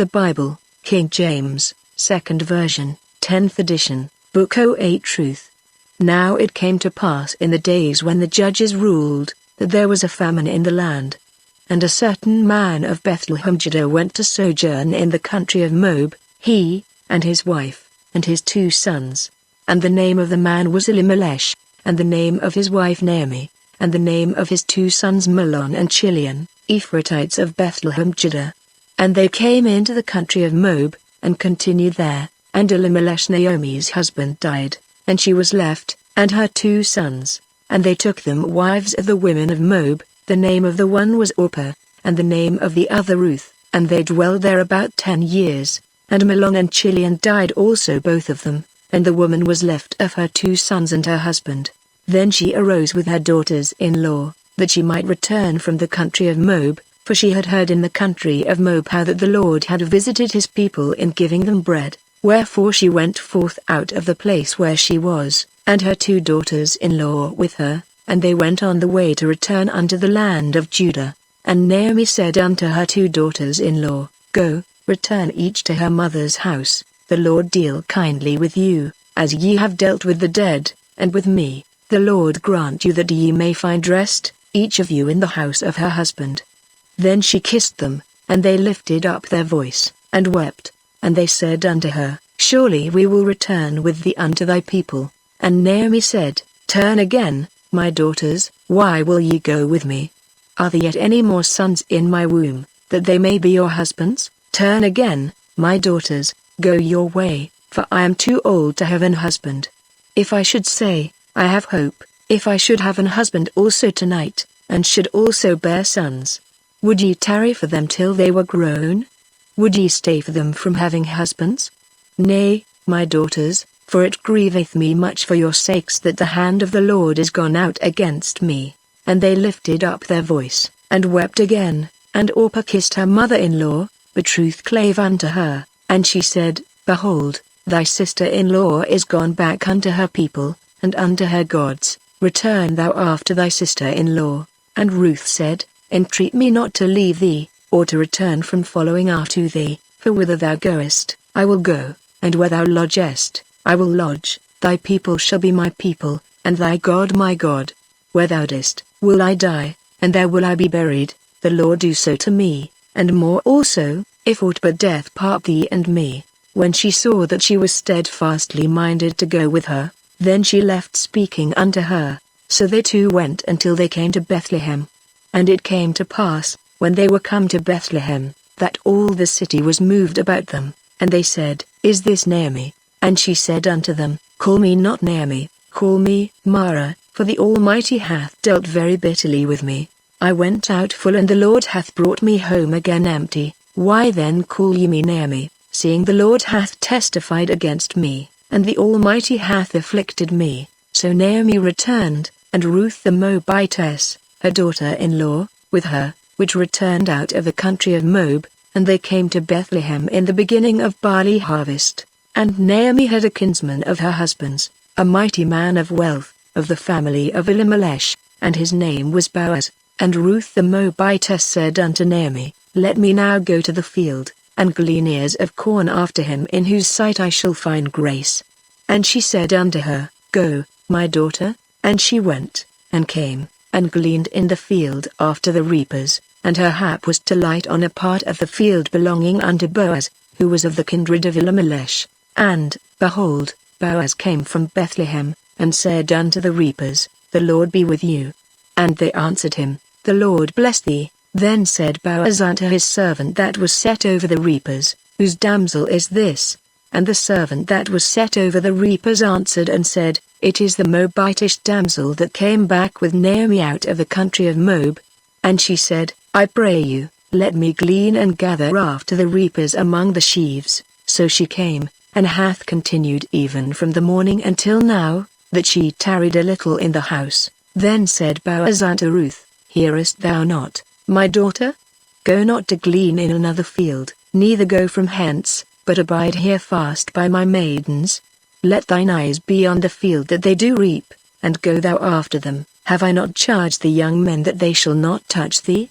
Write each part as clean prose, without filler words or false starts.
The Bible, King James, 2nd version, 10th edition, Book 08 Truth. Now it came to pass in the days when the judges ruled, that there was a famine in the land. And a certain man of Bethlehem Judah went to sojourn in the country of Moab, he, and his wife, and his 2 sons. And the name of the man was Elimelech, and the name of his wife Naomi, and the name of his 2 sons Mahlon and Chilion, Ephrathites of Bethlehem Judah. And they came into the country of Moab, and continued there, and Elimelech Naomi's husband died, and she was left, and her 2 sons, and they took them wives of the women of Moab. The name of the one was Orpah, and the name of the other Ruth, and they dwelled there about 10 years, and Mahlon and Chilion died also both of them, and the woman was left of her 2 sons and her husband. Then she arose with her daughters-in-law, that she might return from the country of Moab, for she had heard in the country of Moab how that the Lord had visited his people in giving them bread, wherefore she went forth out of the place where she was, and her 2 daughters-in-law with her, and they went on the way to return unto the land of Judah. And Naomi said unto her 2 daughters-in-law, Go, return each to her mother's house, the Lord deal kindly with you, as ye have dealt with the dead, and with me, the Lord grant you that ye may find rest, each of you in the house of her husband. Then she kissed them, and they lifted up their voice, and wept, and they said unto her, Surely we will return with thee unto thy people. And Naomi said, Turn again, my daughters, why will ye go with me? Are there yet any more sons in my womb, that they may be your husbands? Turn again, my daughters, go your way, for I am too old to have an husband. If I should say, I have hope, if I should have an husband also tonight, and should also bear sons, would ye tarry for them till they were grown? Would ye stay for them from having husbands? Nay, my daughters, for it grieveth me much for your sakes that the hand of the Lord is gone out against me. And they lifted up their voice, and wept again, and Orpah kissed her mother-in-law, but Ruth clave unto her, and she said, Behold, thy sister-in-law is gone back unto her people, and unto her gods, return thou after thy sister-in-law. And Ruth said, Entreat me not to leave thee, or to return from following after thee, for whither thou goest, I will go, and where thou lodgest, I will lodge. Thy people shall be my people, and thy God my God. Where thou didst, will I die, and there will I be buried. The Lord do so to me, and more also, if aught but death part thee and me. When she saw that she was steadfastly minded to go with her, then she left speaking unto her. So they 2 went until they came to Bethlehem. And it came to pass, when they were come to Bethlehem, that all the city was moved about them, and they said, Is this Naomi? And she said unto them, Call me not Naomi, call me Mara, for the Almighty hath dealt very bitterly with me. I went out full, and the Lord hath brought me home again empty. Why then call ye me Naomi, seeing the Lord hath testified against me, and the Almighty hath afflicted me? So Naomi returned, and Ruth the Moabitess, her daughter-in-law, with her, which returned out of the country of Moab, and they came to Bethlehem in the beginning of barley harvest. And Naomi had a kinsman of her husband's, a mighty man of wealth, of the family of Elimelech, and his name was Boaz. And Ruth the Moabitess said unto Naomi, Let me now go to the field, and glean ears of corn after him in whose sight I shall find grace. And she said unto her, Go, my daughter. And she went, and came, and gleaned in the field after the reapers, and her hap was to light on a part of the field belonging unto Boaz, who was of the kindred of Elimelech. And, behold, Boaz came from Bethlehem, and said unto the reapers, The Lord be with you. And they answered him, The Lord bless thee. Then said Boaz unto his servant that was set over the reapers, Whose damsel is this? And the servant that was set over the reapers answered and said, It is the Moabitish damsel that came back with Naomi out of the country of Moab. And she said, I pray you, let me glean and gather after the reapers among the sheaves. So she came, and hath continued even from the morning until now, that she tarried a little in the house. Then said Boaz unto Ruth, Hearest thou not, my daughter? Go not to glean in another field, neither go from hence, but abide here fast by my maidens. Let thine eyes be on the field that they do reap, and go thou after them. Have I not charged the young men that they shall not touch thee?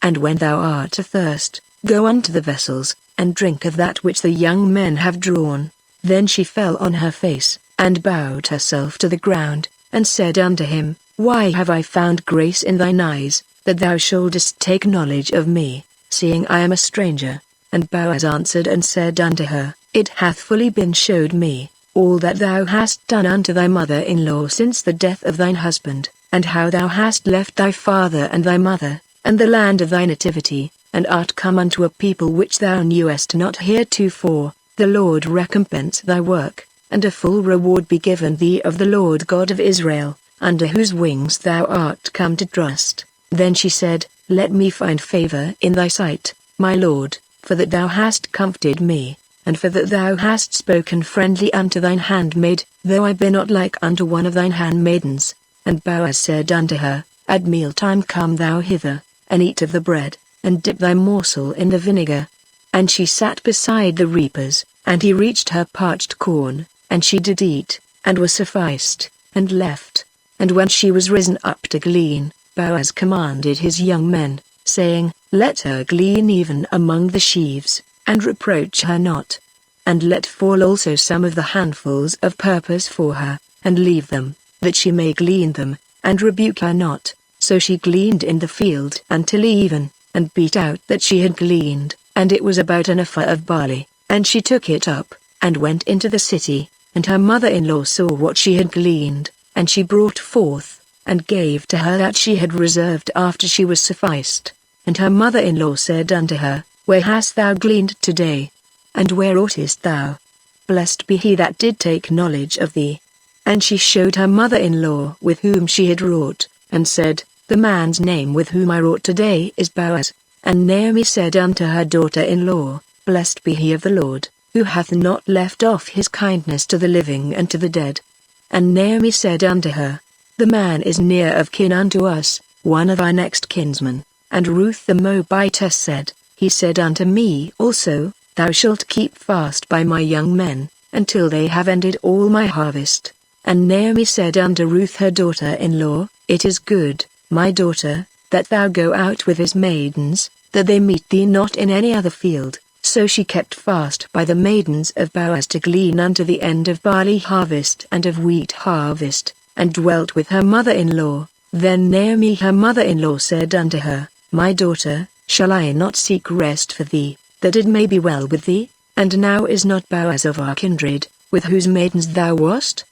And when thou art athirst, go unto the vessels, and drink of that which the young men have drawn. Then she fell on her face, and bowed herself to the ground, and said unto him, Why have I found grace in thine eyes, that thou shouldest take knowledge of me, seeing I am a stranger? And Boaz answered and said unto her, It hath fully been showed me, all that thou hast done unto thy mother-in-law since the death of thine husband, and how thou hast left thy father and thy mother, and the land of thy nativity, and art come unto a people which thou knewest not heretofore. The Lord recompense thy work, and a full reward be given thee of the Lord God of Israel, under whose wings thou art come to trust. Then she said, Let me find favor in thy sight, my Lord, for that thou hast comforted me, and for that thou hast spoken friendly unto thine handmaid, though I be not like unto one of thine handmaidens. And Boaz said unto her, At mealtime come thou hither, and eat of the bread, and dip thy morsel in the vinegar. And she sat beside the reapers, and he reached her parched corn, and she did eat, and was sufficed, and left. And when she was risen up to glean, Boaz commanded his young men, saying, Let her glean even among the sheaves, and reproach her not. And let fall also some of the handfuls of purpose for her, and leave them, that she may glean them, and rebuke her not. So she gleaned in the field until even, and beat out that she had gleaned, and it was about an ephah of barley, and she took it up, and went into the city, and her mother-in-law saw what she had gleaned, and she brought forth, and gave to her that she had reserved after she was sufficed. And her mother-in-law said unto her, Where hast thou gleaned today? And where oughtest thou? Blessed be he that did take knowledge of thee. And she showed her mother-in-law with whom she had wrought, and said, The man's name with whom I wrought today is Boaz. And Naomi said unto her daughter-in-law, Blessed be he of the Lord, who hath not left off his kindness to the living and to the dead. And Naomi said unto her, The man is near of kin unto us, one of our next kinsmen. And Ruth the Moabitess said, He said unto me also, Thou shalt keep fast by my young men, until they have ended all my harvest. And Naomi said unto Ruth her daughter-in-law, It is good, my daughter, that thou go out with his maidens, that they meet thee not in any other field. So she kept fast by the maidens of Boaz to glean unto the end of barley harvest and of wheat harvest, and dwelt with her mother-in-law. Then Naomi her mother-in-law said unto her, My daughter, shall I not seek rest for thee, that it may be well with thee? And now is not Boaz of our kindred, with whose maidens thou wast?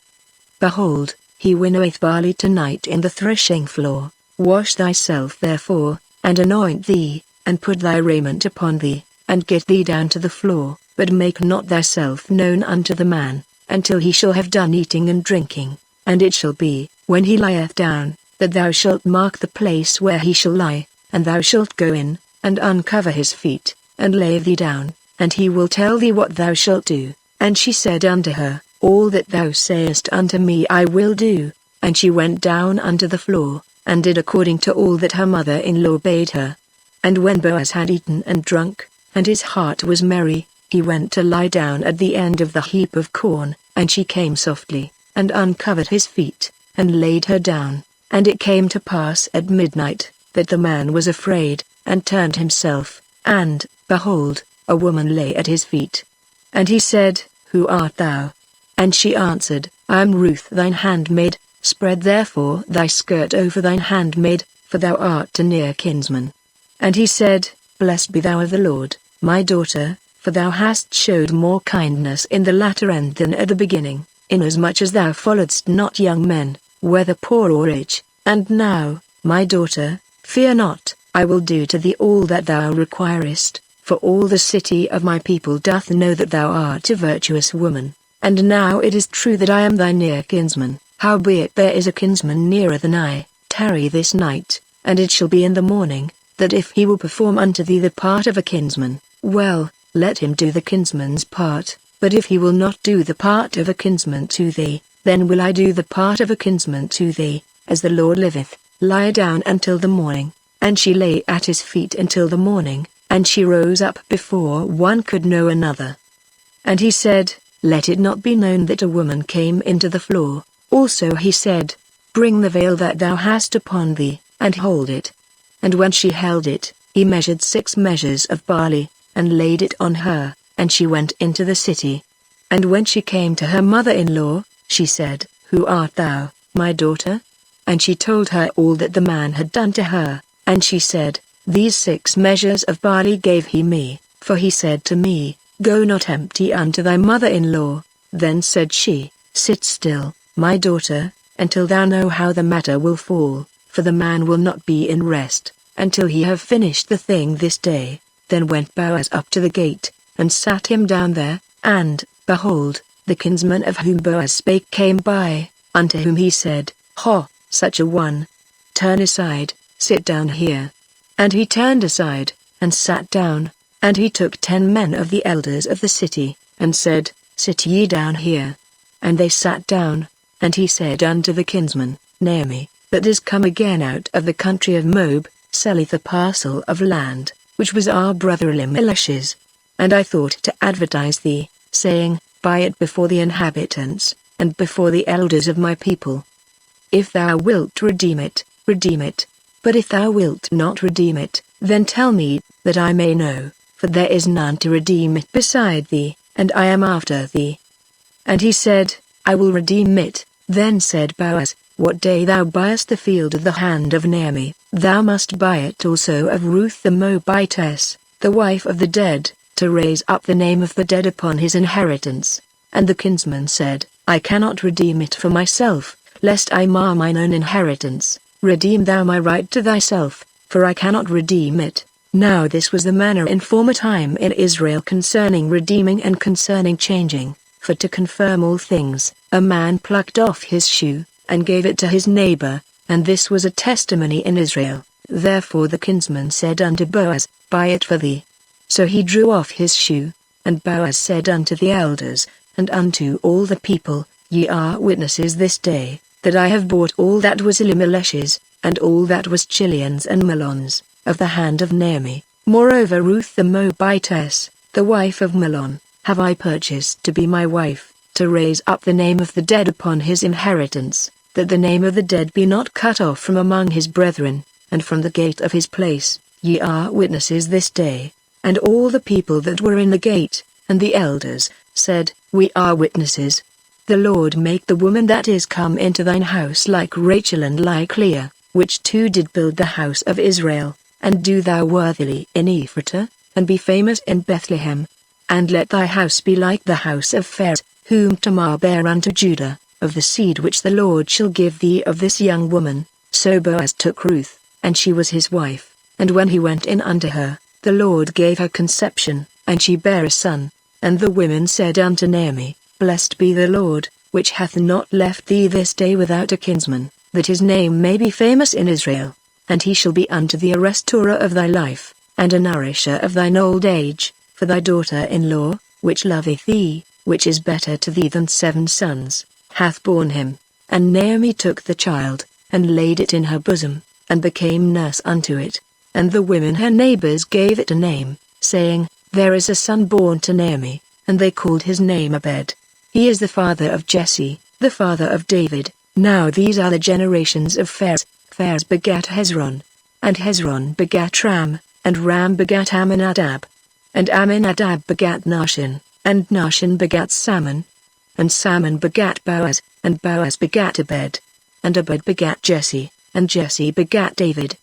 Behold, he winnoweth barley tonight in the threshing floor. Wash thyself therefore, and anoint thee, and put thy raiment upon thee, and get thee down to the floor, but make not thyself known unto the man, until he shall have done eating and drinking. And it shall be, when he lieth down, that thou shalt mark the place where he shall lie, and thou shalt go in, and uncover his feet, and lay thee down, and he will tell thee what thou shalt do. And she said unto her, All that thou sayest unto me I will do. And she went down unto the floor, and did according to all that her mother-in-law bade her. And when Boaz had eaten and drunk, and his heart was merry, he went to lie down at the end of the heap of corn, and she came softly, and uncovered his feet, and laid her down. And it came to pass at midnight, that the man was afraid, and turned himself, and, behold, a woman lay at his feet. And he said, Who art thou? And she answered, I am Ruth thine handmaid. Spread therefore thy skirt over thine handmaid, for thou art a near kinsman. And he said, Blessed be thou of the Lord, my daughter, for thou hast showed more kindness in the latter end than at the beginning, inasmuch as thou followedst not young men, whether poor or rich. And now, my daughter, fear not, I will do to thee all that thou requirest, for all the city of my people doth know that thou art a virtuous woman. And now it is true that I am thy near kinsman. Howbeit there is a kinsman nearer than I. Tarry this night, and it shall be in the morning, that if he will perform unto thee the part of a kinsman, well, let him do the kinsman's part, but if he will not do the part of a kinsman to thee, then will I do the part of a kinsman to thee, as the Lord liveth. Lie down until the morning. And she lay at his feet until the morning, and she rose up before one could know another. And he said, Let it not be known that a woman came into the floor. Also he said, Bring the veil that thou hast upon thee, and hold it. And when she held it, he measured 6 measures of barley, and laid it on her, and she went into the city. And when she came to her mother-in-law, she said, "Who art thou, my daughter?" And she told her all that the man had done to her, and she said, "These 6 measures of barley gave he me, for he said to me, Go not empty unto thy mother-in-law." Then said she, "Sit still, my daughter, until thou know how the matter will fall, for the man will not be in rest, until he have finished the thing this day." Then went Boaz up to the gate, and sat him down there, and, behold, the kinsman of whom Boaz spake came by, unto whom he said, "Ho, such a one! Turn aside, sit down here." And he turned aside, and sat down, and he took 10 men of the elders of the city, and said, "Sit ye down here." And they sat down, and he said unto the kinsman, "Naomi, that is come again out of the country of Moab, selleth a parcel of land, which was our brother Elimelech's. And I thought to advertise thee, saying, Buy it before the inhabitants, and before the elders of my people. If thou wilt redeem it, redeem it. But if thou wilt not redeem it, then tell me, that I may know, for there is none to redeem it beside thee, and I am after thee." And he said, "I will redeem it." Then said Boaz, "What day thou buyest the field of the hand of Naomi, thou must buy it also of Ruth the Moabitess, the wife of the dead, to raise up the name of the dead upon his inheritance." And the kinsman said, "I cannot redeem it for myself, lest I mar mine own inheritance. Redeem thou my right to thyself, for I cannot redeem it." Now this was the manner in former time in Israel concerning redeeming and concerning changing, for to confirm all things, a man plucked off his shoe, and gave it to his neighbor, and this was a testimony in Israel. Therefore the kinsman said unto Boaz, "Buy it for thee." So he drew off his shoe, and Boaz said unto the elders, and unto all the people, "Ye are witnesses this day, that I have bought all that was Elimelech's, and all that was Chilion's and Mahlon's, of the hand of Naomi. Moreover Ruth the Moabitess, the wife of Mahlon, have I purchased to be my wife, to raise up the name of the dead upon his inheritance, that the name of the dead be not cut off from among his brethren, and from the gate of his place. Ye are witnesses this day." And all the people that were in the gate, and the elders, said, "We are witnesses. The Lord make the woman that is come into thine house like Rachel and like Leah, which 2 did build the house of Israel, and do thou worthily in Ephratah, and be famous in Bethlehem. And let thy house be like the house of Pharez, whom Tamar bare unto Judah, of the seed which the Lord shall give thee of this young woman." So Boaz took Ruth, and she was his wife, and when he went in unto her, the Lord gave her conception, and she bare a son. And the women said unto Naomi, "Blessed be the Lord, which hath not left thee this day without a kinsman, that his name may be famous in Israel. And he shall be unto thee a restorer of thy life, and a nourisher of thine old age, for thy daughter-in-law, which loveth thee, which is better to thee than 7 sons, hath borne him." And Naomi took the child, and laid it in her bosom, and became nurse unto it. And the women her neighbors gave it a name, saying, "There is a son born to Naomi," and they called his name Obed. He is the father of Jesse, the father of David. Now these are the generations of Pharez. Pharez begat Hezron, and Hezron begat Ram, and Ram begat Amminadab, and Amminadab begat Nahshon, and Nahshon begat Salmon, and Salmon begat Boaz, and Boaz begat Obed, and Obed begat Jesse, and Jesse begat David,